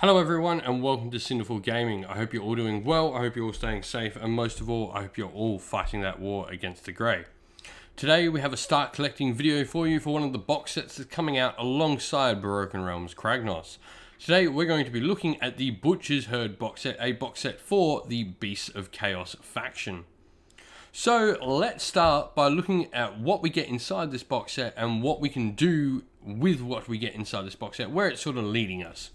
Hello everyone and welcome to Cinderful Gaming. I hope you're all doing well, I hope you're all staying safe, and most of all, I hope you're all fighting that war against the Grey. Today we have a start collecting video for you for one of the box sets that's coming out alongside Broken Realms Kragnos. Today we're going to be looking at the Butcher's Herd box set, a box set for the Beasts of Chaos faction. So let's start by looking at what we get inside this box set and what we can do with what we get inside this box set, where it's sort of leading us.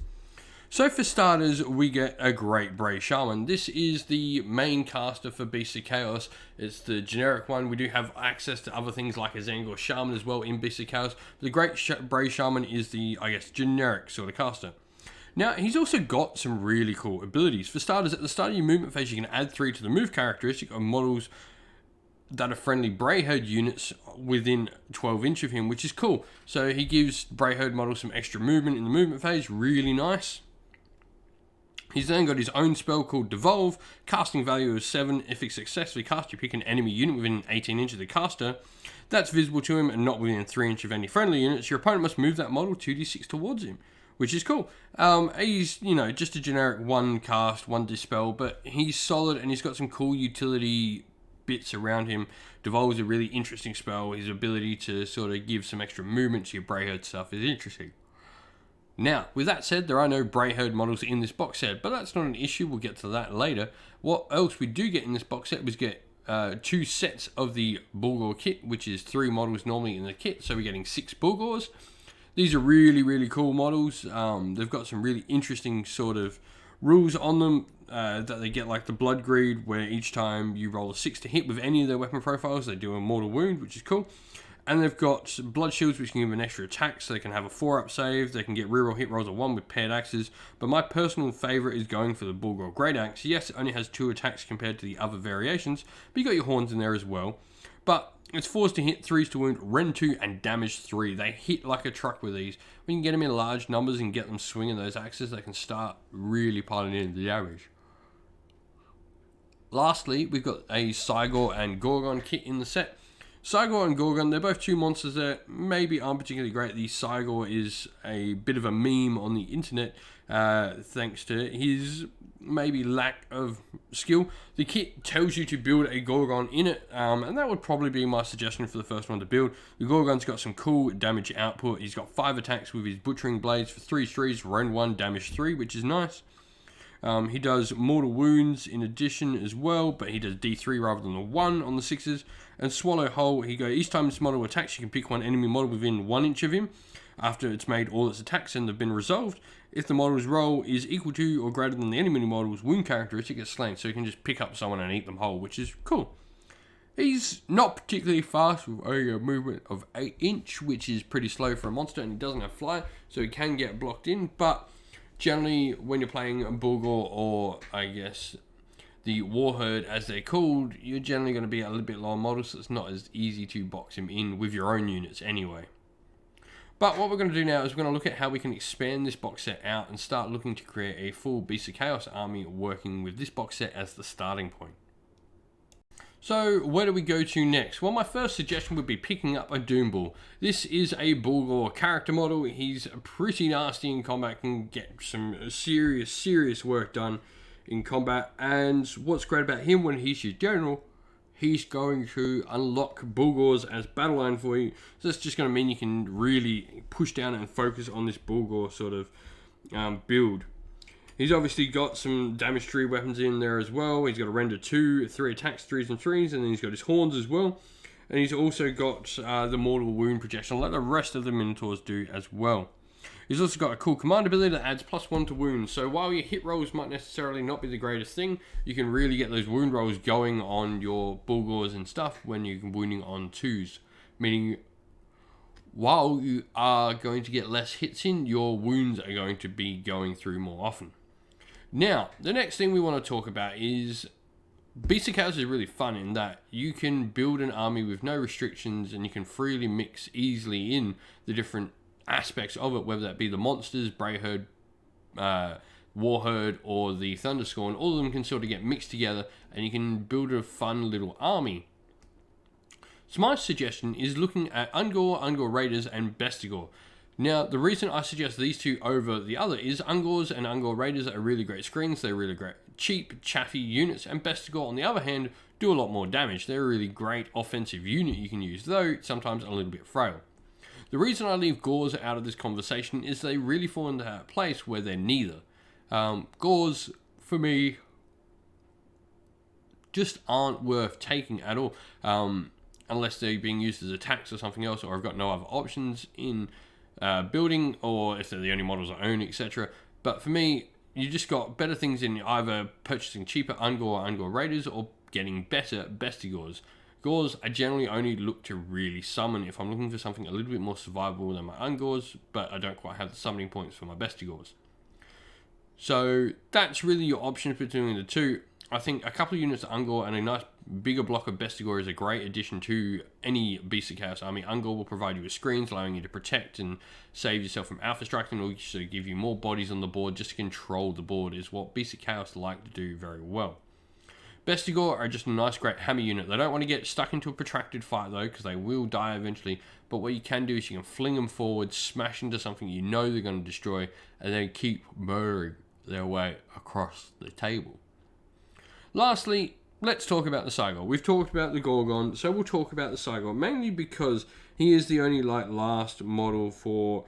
So for starters, we get a great Bray-Shaman. This is the main caster for Beasts of Chaos. It's the generic one. We do have access to other things like a Cygor Shaman as well in Beasts of Chaos. But the great Bray-Shaman is the, generic sort of caster. Now, he's also got some really cool abilities. For starters, at the start of your movement phase, you can add 3 to the move characteristic of models that are friendly Brayherd units within 12 inch of him, which is cool. So he gives Brayherd models some extra movement in the movement phase, really nice. He's then got his own spell called Devolve, casting value of 7. If it's successfully cast, you pick an enemy unit within 18 inch of the caster that's visible to him and not within 3 inch of any friendly units. Your opponent must move that model 2d6 towards him, which is cool. He's, just a generic 1 cast, 1 dispel, but he's solid and he's got some cool utility bits around him. Devolve is a really interesting spell. His ability to sort of give some extra movement to your Brayherd stuff is interesting. Now, with that said, there are no Brayherd models in this box set, but that's not an issue. We'll get to that later. What else we do get in this box set was get 2 sets of the Bullgor kit, which is 3 models normally in the kit, so we're getting 6 Bullgors. These are really, really cool models. They've got some really interesting sort of rules on them that they get, like the Blood Greed, where each time you roll a 6 to hit with any of their weapon profiles, they do a mortal wound, which is cool. And they've got blood shields, which can give an extra attack, so they can have a 4-up save. They can get reroll hit rolls of 1 with paired axes. But my personal favourite is going for the Bullgor Great Axe. Yes, it only has 2 attacks compared to the other variations, but you got your horns in there as well. But it's 4s to hit, 3s to wound, rend 2, and damage 3. They hit like a truck with these. When you get them in large numbers and get them swinging those axes, they can start really piling in the damage. Lastly, we've got a Cygor and Gorgon kit in the set. Cygor and Gorgon, they're both 2 monsters that maybe aren't particularly great. The Cygor is a bit of a meme on the internet thanks to his maybe lack of skill. The kit tells you to build a Gorgon in it, and that would probably be my suggestion for the first one to build. The Gorgon's got some cool damage output. He's got 5 attacks with his Butchering Blades for 3 trees, rend 1, damage 3, which is nice. He does mortal wounds in addition as well, but he does D3 rather than the 1 on the 6s. And Swallow Whole, each time this model attacks, you can pick one enemy model within 1 inch of him after it's made all its attacks and they've been resolved. If the model's roll is equal to or greater than the enemy model's wound characteristic, it gets slain, so you can just pick up someone and eat them whole, which is cool. He's not particularly fast with a movement of 8 inch, which is pretty slow for a monster, and he doesn't have fly, so he can get blocked in, but generally, when you're playing a Bullgor or, the Warherd, as they're called, you're generally going to be a little bit lower model, so it's not as easy to box him in with your own units anyway. But what we're going to do now is we're going to look at how we can expand this box set out and start looking to create a full Beasts of Chaos army working with this box set as the starting point. So, where do we go to next? Well, my first suggestion would be picking up a Doombull. This is a Bullgor character model. He's pretty nasty in combat, can get some serious work done in combat. And what's great about him, when he's your general, he's going to unlock Bullgors as battle line for you. So that's just going to mean you can really push down and focus on this Bullgor sort of build. He's obviously got some damage 3 weapons in there as well. He's got a render 2, 3 attacks, 3s and 3s, and then he's got his horns as well. And he's also got the mortal wound projection, like the rest of the Minotaurs do as well. He's also got a cool command ability that adds +1 to wounds. So while your hit rolls might necessarily not be the greatest thing, you can really get those wound rolls going on your Bullgors and stuff when you're wounding on 2s. Meaning, while you are going to get less hits in, your wounds are going to be going through more often. Now, the next thing we want to talk about is Beasts of Chaos is really fun in that you can build an army with no restrictions and you can freely mix easily in the different aspects of it, whether that be the monsters, Brayherd, Warherd, or the Thunderscorn. All of them can sort of get mixed together and you can build a fun little army. So my suggestion is looking at Ungor, Ungor Raiders, and Bestigor. Now, the reason I suggest these two over the other is Ungors and Ungor Raiders are really great screens. They're really great, cheap, chaffy units. And Bestigor, on the other hand, do a lot more damage. They're a really great offensive unit you can use, though sometimes a little bit frail. The reason I leave Gors out of this conversation is they really fall into that place where they're neither. Gors, for me, just aren't worth taking at all, unless they're being used as attacks or something else, or I've got no other options in building, or if they're the only models I own, etc. But for me, you just got better things in either purchasing cheaper Ungor or Ungor Raiders or getting better Bestigors. Gors, I generally only look to really summon if I'm looking for something a little bit more survivable than my Ungors, but I don't quite have the summoning points for my Bestigors. So that's really your options between the two. I think a couple of units of Ungor and a nice bigger block of Bestigor is a great addition to any Beast of Chaos army. Ungor will provide you with screens, allowing you to protect and save yourself from alpha strike, and also give you more bodies on the board just to control the board, is what Beast of Chaos like to do very well. Bestigor are just a nice, great hammer unit. They don't want to get stuck into a protracted fight, though, because they will die eventually. But what you can do is you can fling them forward, smash into something you know they're going to destroy, and then keep murdering their way across the table. Lastly, let's talk about the Cygor. We've talked about the Gorgon, so we'll talk about the Cygor, mainly because he is the only last model for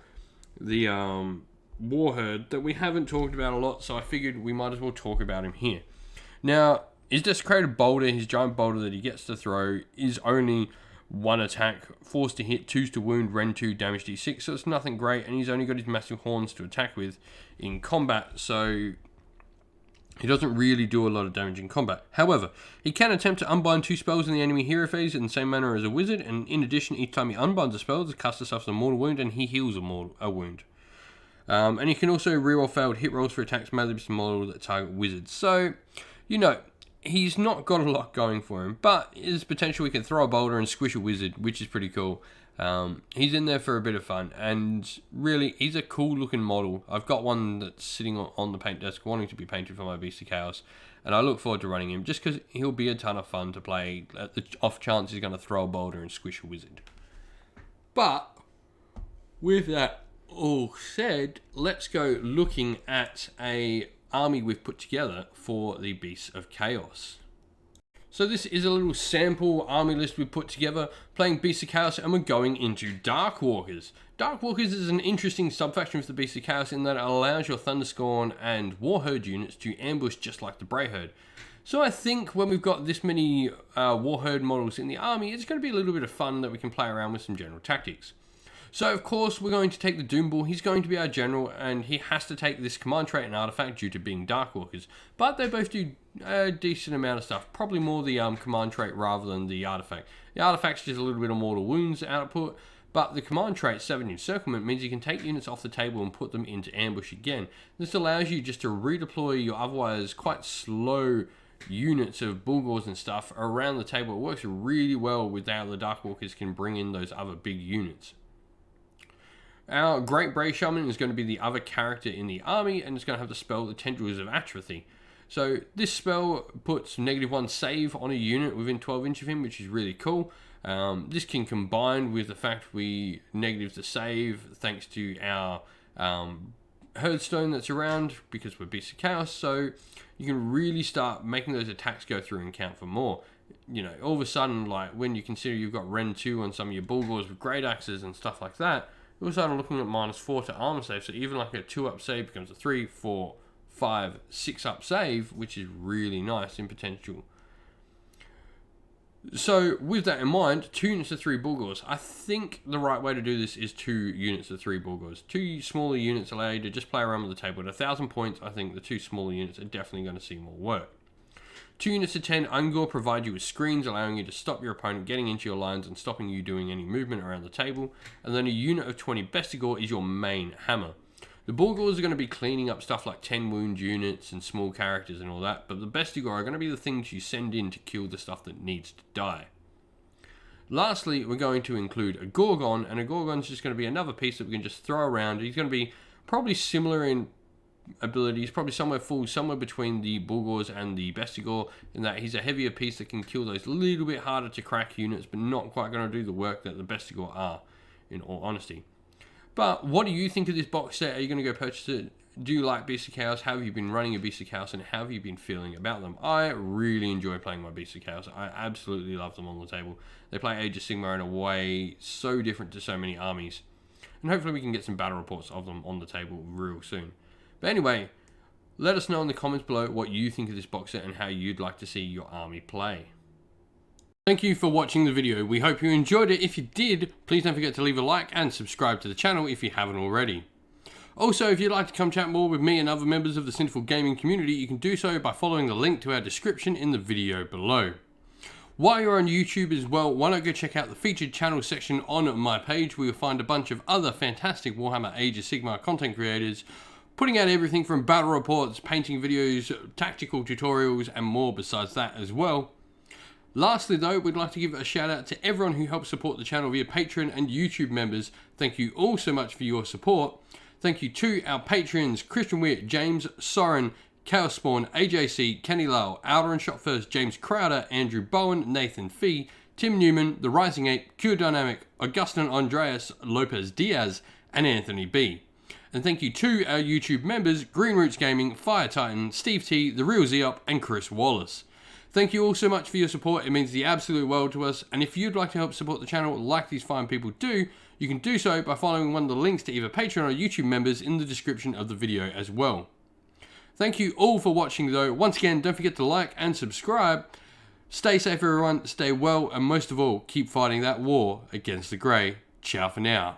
the Brayherd that we haven't talked about a lot, so I figured we might as well talk about him here. Now, his desecrated boulder, his giant boulder that he gets to throw, is only 1 attack, force to hit, 2 to wound, rend 2, damage d6, so it's nothing great, and he's only got his massive horns to attack with in combat, so he doesn't really do a lot of damage in combat. However, he can attempt to unbind 2 spells in the enemy hero phase in the same manner as a wizard, and in addition, each time he unbinds a spell, the caster suffers a mortal wound, and he heals a wound. And he can also reroll failed hit rolls for attacks made with model that target wizards. So, you know, he's not got a lot going for him, but there's potential he can throw a boulder and squish a wizard, which is pretty cool. He's in there for a bit of fun, and really, he's a cool looking model. I've got one that's sitting on the paint desk wanting to be painted for my Beast of Chaos, and I look forward to running him just because he'll be a ton of fun to play at the off chance he's going to throw a boulder and squish a wizard. But with that all said, let's go looking at a army we've put together for the Beasts of Chaos. So this is a little sample army list we put together, playing Beasts of Chaos, and we're going into Darkwalkers. Darkwalkers is an interesting subfaction of the Beasts of Chaos in that it allows your Thunderscorn and Warherd units to ambush just like the Brayherd. So I think when we've got this many Warherd models in the army, it's going to be a little bit of fun that we can play around with some general tactics. So of course we're going to take the Doombull. He's going to be our general, and he has to take this command trait and artifact due to being Darkwalkers. But they both do a decent amount of stuff. Probably more the command trait rather than the artifact. The artifact's just a little bit of mortal wounds output, but the command trait, 7 Encirclement, means you can take units off the table and put them into ambush again. This allows you just to redeploy your otherwise quite slow units of Bullgors and stuff around the table. It works really well with how the Darkwalkers can bring in those other big units. Our Great Bray-Shaman is going to be the other character in the army, and it's going to have the spell the Tendrils of Atrophy. So this spell puts -1 save on a unit within 12 inches of him, which is really cool. This can combine with the fact we negative the save thanks to our Herdstone that's around because we're Beasts of Chaos, so you can really start making those attacks go through and count for more. You know, all of a sudden, like when you consider you've got Rend 2 on some of your Bullgors with Great Axes and stuff like that, all of a sudden looking at -4 to armor save, so even like a 2-up save becomes a 3, 4, 5, 6-up save, which is really nice in potential. So with that in mind, 2 units of 3 Bullgors. I think the right way to do this is 2 units of 3 Bullgors. 2 smaller units allow you to just play around with the table. At 1,000 points, I think the 2 smaller units are definitely going to see more work. 2 units of 10 Ungor provide you with screens, allowing you to stop your opponent getting into your lines and stopping you doing any movement around the table. And then a unit of 20 Bestigor is your main hammer. The Bullgors are going to be cleaning up stuff like 10 wound units and small characters and all that, but the Bestigor are going to be the things you send in to kill the stuff that needs to die. Lastly, we're going to include a Gorgon, and a Gorgon's just going to be another piece that we can just throw around. He's going to be probably similar in abilities, probably somewhere between the Bullgors and the Bestigor, in that he's a heavier piece that can kill those little bit harder to crack units, but not quite going to do the work that the Bestigor are, in all honesty. But what do you think of this box set? Are you going to go purchase it? Do you like Beasts of Chaos? How have you been running your Beasts of Chaos, and how have you been feeling about them? I really enjoy playing my Beasts of Chaos. I absolutely love them on the table. They play Age of Sigmar in a way so different to so many armies. And hopefully we can get some battle reports of them on the table real soon. But anyway, let us know in the comments below what you think of this box set and how you'd like to see your army play. Thank you for watching the video. We hope you enjoyed it. If you did, please don't forget to leave a like and subscribe to the channel if you haven't already. Also, if you'd like to come chat more with me and other members of the Sinful Gaming community, you can do so by following the link to our description in the video below. While you're on YouTube as well, why not go check out the featured channel section on my page, where you'll find a bunch of other fantastic Warhammer Age of Sigmar content creators, putting out everything from battle reports, painting videos, tactical tutorials, and more besides that as well. Lastly though, we'd like to give a shout out to everyone who helps support the channel via Patreon and YouTube members. Thank you all so much for your support. Thank you to our Patreons, Christian Witt, James Soren, Chaos Spawn, AJC, Kenny Lyle, Outer and Shot First, James Crowder, Andrew Bowen, Nathan Fee, Tim Newman, The Rising Ape, Q Dynamic, Augustin Andreas, Lopez Diaz, and Anthony B. And thank you to our YouTube members, Green Roots Gaming, Fire Titan, Steve T, The Real Zeop, and Chris Wallace. Thank you all so much for your support. It means the absolute world to us. And if you'd like to help support the channel like these fine people do, you can do so by following one of the links to either Patreon or YouTube members in the description of the video as well. Thank you all for watching though. Once again, don't forget to like and subscribe. Stay safe everyone, stay well, and most of all, keep fighting that war against the Grey. Ciao for now.